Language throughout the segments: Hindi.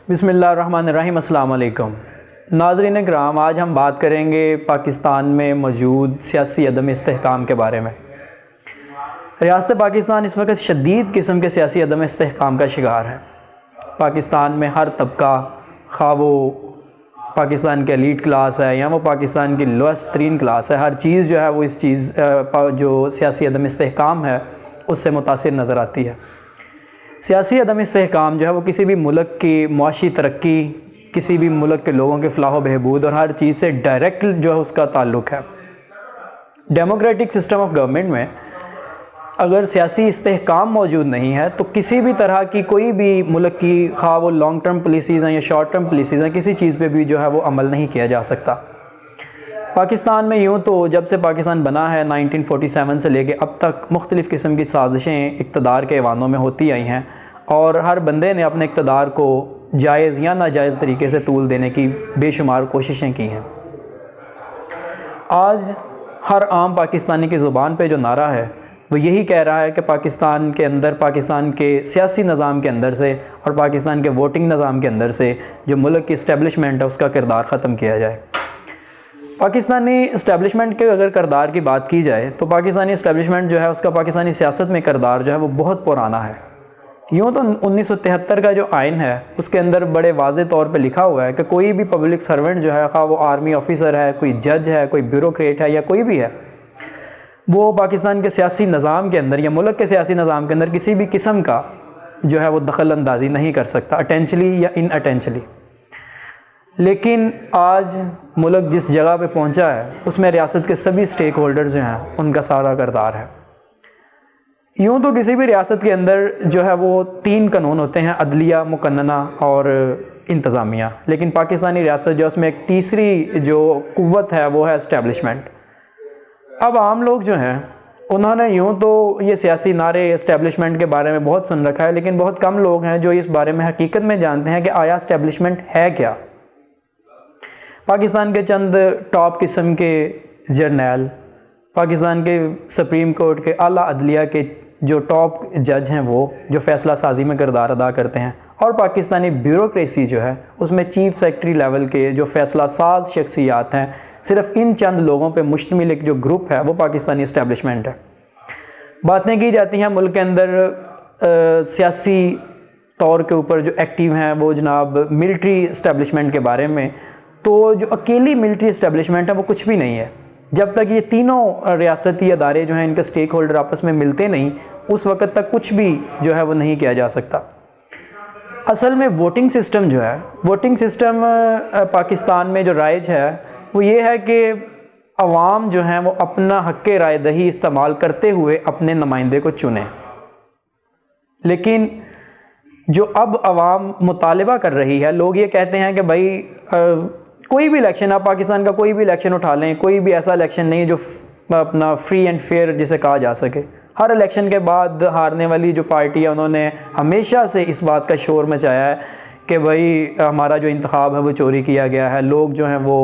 बिस्मिल्लाहिर्रहमानिर्रहीम। अस्सलाम वालेकुम नाज़रीन किराम, आज हम बात करेंगे पाकिस्तान में मौजूद सियासी अदम इस्तेहकाम के बारे में। रियासत पाकिस्तान इस वक्त शदीद किस्म के सियासी अदम इस्तेहकाम का शिकार है। पाकिस्तान में हर तबका, खा वो पाकिस्तान के एलीट क्लास है या वो पाकिस्तान की लोएस्ट तरीन क्लास है, हर चीज़ जो है वो इस चीज़ जो सियासी अदम इस्तेहकाम है उससे मुतासिर नज़र आती है। सियासी अदम इस्तेहकाम जो है वो किसी भी मुल्क की मुआशी तरक्की, किसी भी मुल्क के लोगों के फ़लाह व बहबूद और हर चीज़ से डायरेक्ट जो है उसका ताल्लुक़ है। डेमोक्रेटिक सिस्टम ऑफ गवर्नमेंट में अगर सियासी इस्तेहकाम मौजूद नहीं है तो किसी भी तरह की कोई भी मुल्क की, खा वो लॉन्ग टर्म पॉलिसीज़ हैं या शॉर्ट टर्म पॉलिसीज़ हैं, किसी चीज़ पे भी जो है वो अमल नहीं किया जा सकता। पाकिस्तान में यूँ तो जब से पाकिस्तान बना है 1947 से लेके अब तक मुख्तलिफ़ किस्म की साजिशें इक़्तिदार के ऐवानों में होती आई हैं और हर बंदे ने अपने इक़्तिदार को जायज़ या नाजायज़ तरीके से तूल देने की बेशुमार कोशिशें की हैं। आज हर आम पाकिस्तानी की ज़ुबान पे जो नारा है वो यही कह रहा है कि पाकिस्तान के अंदर, पाकिस्तान के सियासी निज़ाम के अंदर से और पाकिस्तान के वोटिंग निज़ाम के अंदर से जो मुल्क की इस्टेब्लिशमेंट है उसका किरदार ख़त्म किया जाए। पाकिस्तानी इस्टेब्लिशमेंट के अगर किरदार की बात की जाए तो पाकिस्तानी इस्टेब्लिशमेंट जो है उसका पाकिस्तानी सियासत में किरदार जो है वो बहुत पुराना है। यूँ तो 1973 का जो आइन है उसके अंदर बड़े वाज़े तौर पे लिखा हुआ है कि कोई भी पब्लिक सर्वेंट जो है, खा वो आर्मी ऑफिसर है, कोई जज है, कोई ब्यूरोक्रेट है या कोई भी है, वो पाकिस्तान के सियासी निज़ाम के अंदर या मुल्क के सियासी निज़ाम के अंदर किसी भी किस्म का जो है वो दखल अंदाज़ी नहीं कर सकता, अटेंशली या इन अटेंशली। लेकिन आज मुल्क जिस जगह पे पहुंचा है उसमें रियासत के सभी स्टेक होल्डर्स जो हैं उनका सारा किरदार है। यूँ तो किसी भी रियासत के अंदर जो है वो 3 कानून होते हैं, अदलिया, मुकन्नना और इंतज़ामिया। लेकिन पाकिस्तानी रियासत जो उसमें एक तीसरी जो कुव्वत है वो है इस्टेब्लिशमेंट। अब आम लोग जो हैं उन्होंने यूँ तो ये सियासी नारे इस्टेब्लिशमेंट के बारे में बहुत सुन रखा है, लेकिन बहुत कम लोग हैं जो इस बारे में हकीकत में जानते हैं कि आया इस्टेब्लिशमेंट है क्या। पाकिस्तान के चंद टॉप किस्म के जर्नैल, पाकिस्तान के सुप्रीम कोर्ट के आला अदलिया के जो टॉप जज हैं वो जो फ़ैसला साजी में किरदार अदा करते हैं, और पाकिस्तानी ब्यूरोक्रेसी जो है उसमें चीफ सेक्रेटरी लेवल के जो फ़ैसला साज शख्सियात हैं, सिर्फ इन चंद लोगों पे मुश्तमिल एक जो ग्रुप है वो पाकिस्तानी इस्टेब्लिशमेंट है। बातें की जाती हैं मुल्क के अंदर सियासी तौर के ऊपर जो एक्टिव हैं वो जनाब मिलिट्री इस्टेब्लिशमेंट के बारे में, तो जो अकेली मिलिट्री इस्टेब्लिशमेंट है वो कुछ भी नहीं है। जब तक ये तीनों रियासती अदारे जो हैं इनके स्टेक होल्डर आपस में मिलते नहीं, उस वक्त तक कुछ भी जो है वो नहीं किया जा सकता। असल में वोटिंग सिस्टम जो है, वोटिंग सिस्टम पाकिस्तान में जो राइज है वो ये है कि अवाम जो हैं वो अपना हक़ राय दही इस्तेमाल करते हुए अपने नुमाइंदे को चुने। लेकिन जो अब अवाम मुतालबा कर रही है, लोग ये कहते हैं कि भाई कोई भी इलेक्शन, आप पाकिस्तान का कोई भी इलेक्शन उठा लें, कोई भी ऐसा इलेक्शन नहीं है जो अपना फ्री एंड फेयर जिसे कहा जा सके। हर इलेक्शन के बाद हारने वाली जो पार्टी है उन्होंने हमेशा से इस बात का शोर मचाया है कि भाई हमारा जो इंतखाब है वो चोरी किया गया है। लोग जो हैं वो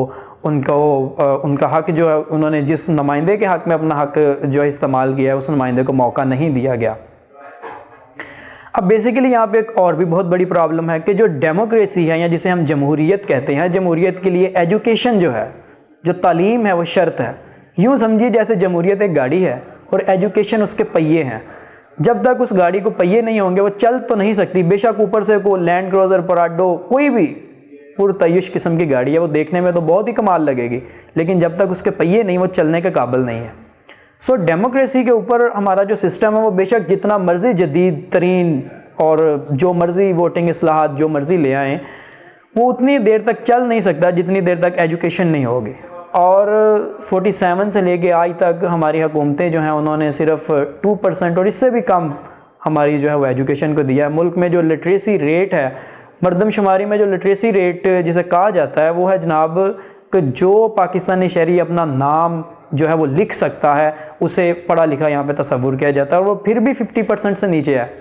उनका हक़ जो है, उन्होंने जिस नुमाइंदे के हक़ में अपना हक़ जो है इस्तेमाल किया है उस नुमाइंदे को मौका नहीं दिया गया। अब बेसिकली यहाँ पे एक और भी बहुत बड़ी प्रॉब्लम है कि जो डेमोक्रेसी है या जिसे हम जमहूरियत कहते हैं, जमहूरियत के लिए एजुकेशन जो है, जो तालीम है वो शर्त है। यूँ समझिए जैसे जमहूरियत एक गाड़ी है और एजुकेशन उसके पहिए हैं। जब तक उस गाड़ी को पहिए नहीं होंगे वो चल तो नहीं सकती। बेशक ऊपर से कोई लैंड क्रूज़र, पराडो, कोई भी पुरतय्युश किस्म की गाड़ी है, वो देखने में तो बहुत ही कमाल लगेगी, लेकिन जब तक उसके पहिए नहीं वो चलने के काबिल नहीं है। सो डेमोक्रेसी के ऊपर हमारा जो सिस्टम है वो बेशक जितना मर्ज़ी जदीद तरीन और जो मर्ज़ी वोटिंग इस्लाहात जो मर्ज़ी ले आएँ, वो उतनी देर तक चल नहीं सकता जितनी देर तक एजुकेशन नहीं होगी। और 47 से लेके आज तक हमारी हुकूमतें जो हैं उन्होंने सिर्फ 2% और इससे भी कम हमारी जो है वो एजुकेशन को दिया है। मुल्क में जो लिटरेसी रेट है, मरदमशुमारी में जो लिटरेसी रेट जिसे कहा जाता है वो है जनाब कि जो पाकिस्तानी शहरी अपना नाम जो है वो लिख सकता है उसे पढ़ा लिखा यहाँ पे तस्वुर किया जाता है, और वो फिर भी 50% से नीचे है।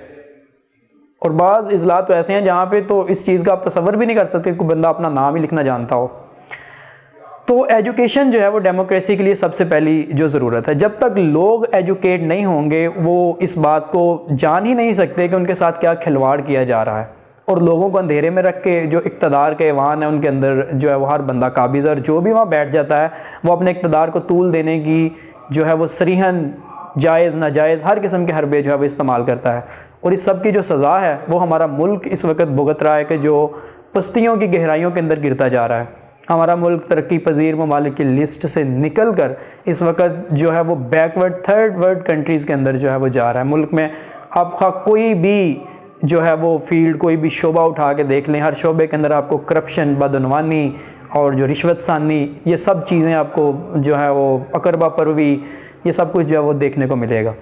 और बाज़ इज़ला तो ऐसे हैं जहाँ पे तो इस चीज़ का आप तस्वर भी नहीं कर सकते कोई बंदा अपना नाम ही लिखना जानता हो। तो एजुकेशन जो है वो डेमोक्रेसी के लिए सबसे पहली जो ज़रूरत है। जब तक लोग एजुकेट नहीं होंगे वो इस बात को जान ही नहीं सकते कि उनके साथ क्या खिलवाड़ किया जा रहा है। और लोगों को अंधेरे में रख के जो इक़्तिदार के ऐवान है उनके अंदर जो है वो हर बंदा काबिज़ है, और जो भी वहाँ बैठ जाता है वो अपने इक़्तिदार को तूल देने की जो है वो सरीहन जायज़ नाजायज़ हर किस्म के हरबे जो है वो इस्तेमाल करता है। और इस सब की जो सज़ा है वो हमारा मुल्क इस वक्त भुगत रहा है कि जो पस्तियों की गहराइयों के अंदर गिरता जा रहा है। हमारा मुल्क तरक्की पजीर ममालिक की लिस्ट से निकल कर इस वक्त जो है वो बैकवर्ड थर्ड वर्ल्ड कंट्रीज़ के अंदर जो है वो जा रहा है। मुल्क में आपका कोई भी जो है वो फील्ड, कोई भी शोबा उठा के देख लें, हर शोबे के अंदर आपको करप्शन, बदनवानी और जो रिश्वत सानी, ये सब चीज़ें आपको जो है वो अकरबा परवी, ये सब कुछ जो है वो देखने को मिलेगा।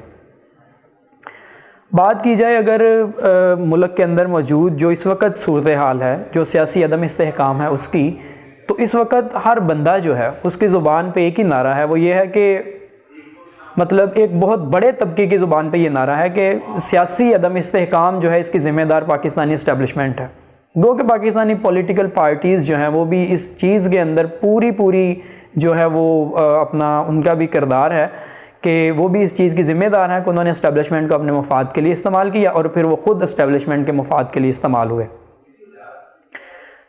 बात की जाए अगर मुल्क के अंदर मौजूद जो इस वक्त सूरत हाल है, जो सियासी अदम इस्तेहकाम है उसकी, तो इस वक्त हर बंदा जो है उसकी ज़ुबान पे एक ही नारा है, वो ये है कि मतलब एक बहुत बड़े तबके की ज़ुबान पे ये नारा है कि सियासी अदम इस्तेहकाम जो है इसकी ज़िम्मेदार पाकिस्तानी इस्टेब्लिशमेंट है। गो कि पाकिस्तानी पॉलिटिकल पार्टीज़ जो हैं वो भी इस चीज़ के अंदर पूरी जो है वो अपना उनका भी किरदार है कि वो भी इस चीज़ की ज़िम्मेदार हैं कि उन्होंने इस्टेब्लिशमेंट को अपने मफाद के लिए इस्तेमाल किया और फिर वो ख़ुद इस्टेब्लिशमेंट के मफाद के लिए इस्तेमाल हुए।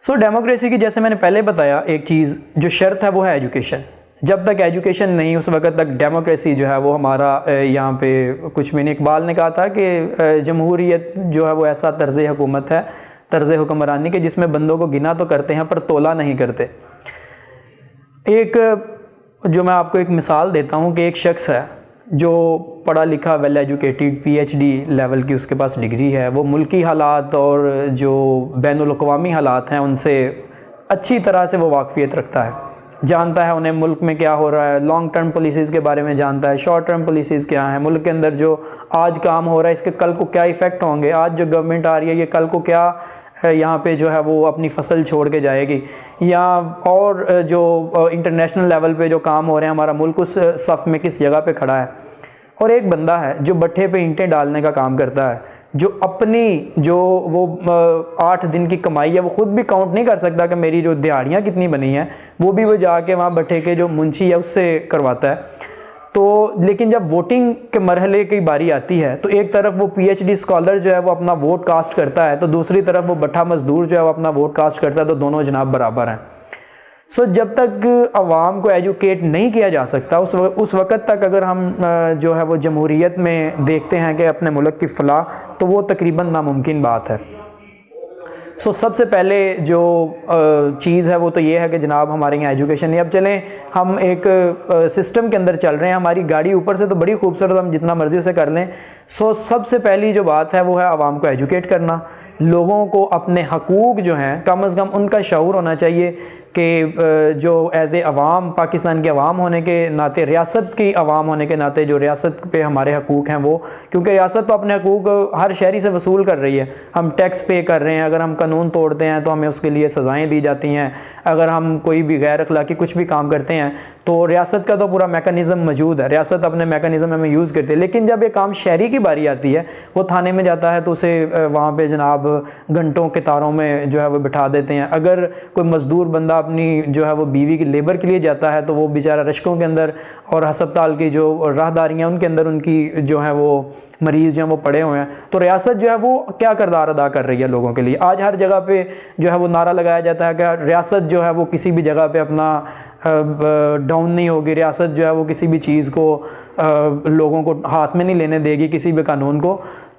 डेमोक्रेसी की जैसे मैंने पहले बताया एक चीज़ जो शर्त है वो है एजुकेशन। जब तक एजुकेशन नहीं उस वक्त तक डेमोक्रेसी जो है वो हमारा यहाँ पे कुछ भी नहीं। इकबाल ने कहा था कि जमहूरियत जो है वो ऐसा तर्ज़ हुकूमत है, तर्ज़ हुक्मरानी के जिसमें बंदों को गिना तो करते हैं पर तोला नहीं करते। एक जो मैं आपको एक मिसाल देता हूँ कि एक शख्स है जो पढ़ा लिखा वेल एजुकेटेड PhD लेवल की उसके पास डिग्री है, वो मुल्की हालात और जो बैनुल अक़वामी हालात हैं उनसे अच्छी तरह से वो वाक़फ़ियत रखता है, जानता है उन्हें मुल्क में क्या हो रहा है, लॉन्ग टर्म पॉलिसीज़ के बारे में जानता है, शॉर्ट टर्म पॉलिसीज़ क्या हैं, मुल्क के अंदर जो आज काम हो रहा है इसके कल को क्या इफ़ेक्ट होंगे, आज जो गवर्नमेंट आ रही है ये कल को क्या यहाँ पे जो है वो अपनी फसल छोड़ के जाएगी, या और जो इंटरनेशनल लेवल पे जो काम हो रहे हैं हमारा मुल्क उस सफ़ में किस जगह पे खड़ा है। और एक बंदा है जो भट्ठे पे ईंटें डालने का काम करता है, जो अपनी जो वो 8 दिन की कमाई है वो ख़ुद भी काउंट नहीं कर सकता कि मेरी जो दिहाड़ियाँ कितनी बनी हैं, वो भी वो जाके वहाँ भट्ठे के जो मुंशी है उससे करवाता है। तो लेकिन जब वोटिंग के मरहले की बारी आती है तो एक तरफ वो PhD स्कॉलर जो है वो अपना वोट कास्ट करता है, तो दूसरी तरफ वो भट्ठा मजदूर जो है वो अपना वोट कास्ट करता है, तो दोनों जनाब बराबर हैं। जब तक आवाम को एजुकेट नहीं किया जा सकता उस वक़्त तक अगर हम जो है वो जमहूरियत में देखते हैं कि अपने मुल्क की फलाह, तो वो तकरीबन नामुमकिन बात है। सबसे पहले जो चीज़ है वो तो ये है कि जनाब हमारे यहाँ एजुकेशन नहीं। अब चलें हम एक सिस्टम के अंदर चल रहे हैं, हमारी गाड़ी ऊपर से तो बड़ी खूबसूरत, हम जितना मर्ज़ी उसे कर लें। सबसे पहली जो बात है वो है आवाम को एजुकेट करना, लोगों को अपने हकूक़ जो हैं कम अज़ कम उनका शऊर होना चाहिए कि जो एज़ ए अवाम, पाकिस्तान के अवाम होने के नाते, रियासत की अवाम होने के नाते जो रियासत पे हमारे हकूक़ हैं वो, क्योंकि रियासत तो अपने हकूक़ हर शहरी से वसूल कर रही है, हम टैक्स पे कर रहे हैं, अगर हम कानून तोड़ते हैं तो हमें उसके लिए सज़ाएँ दी जाती हैं, अगर हम कोई भी गैर अखलाकी कुछ भी काम करते हैं तो रियासत का तो पूरा मेकनिज़म मौजूद है, रियासत अपने मेकनिज़म में यूज़ करती है। लेकिन जब ये काम शहरी की बारी आती है, वो थाने में जाता है तो उसे वहाँ पे जनाब घंटों के तारों में जो है वो बिठा देते हैं। अगर कोई मज़दूर बंदा अपनी जो है वो बीवी की लेबर के लिए जाता है तो वो बेचारा रश्कों के अंदर और हस्पताल की जो राहदारियाँ उनके अंदर उनकी जो है वो मरीज़ जो हैं वो पड़े हुए हैं। तो रियासत जो है वो क्या किरदार अदा कर रही है लोगों के लिए। आज हर जगह पे जो है वो नारा लगाया जाता है कि रियासत जो है वो किसी भी जगह पे अपना डाउन नहीं होगी, रियासत जो है वो किसी भी चीज़ को लोगों को हाथ में नहीं लेने देगी, किसी भी कानून को।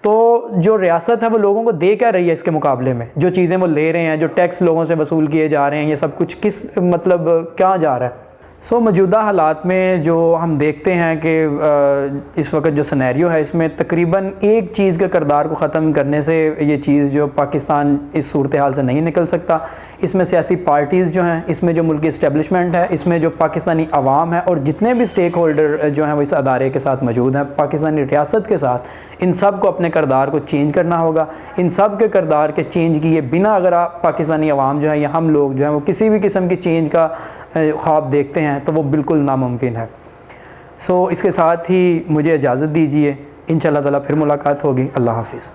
तो जो रियासत है वो लोगों को दे क्या रही है इसके मुकाबले में, जो चीज़ें वो ले रहे हैं, जो टैक्स लोगों से वसूल किए जा रहे हैं, ये सब कुछ किस मतलब क्या जा रहा है। मौजूदा हालात में जो हम देखते हैं कि इस वक्त जो सिनेरियो है इसमें तकरीबन एक चीज़ के किरदार को ख़त्म करने से ये चीज़ जो पाकिस्तान इस सूरत हाल से नहीं निकल सकता। इसमें सियासी पार्टीज़ जो हैं, इसमें जो मुल्की इस्टेब्लिशमेंट है, इसमें जो पाकिस्तानी अवाम है और जितने भी स्टेक होल्डर जो हैं वो इस अदारे के साथ मौजूद हैं, पाकिस्तानी रियासत के साथ, इन सब को अपने किरदार को चेंज करना होगा। इन सब के किरदार के चेंज किए बिना अगर आप पाकिस्तानी अवाम जो है या हम लोग जो हैं वो किसी भी किस्म की चेंज का ख्वाब देखते हैं तो वो बिल्कुल नामुमकिन है। इसके साथ ही मुझे इजाज़त दीजिए, इंशाअल्लाह ताला फिर मुलाकात होगी। अल्लाह हाफ़िज़।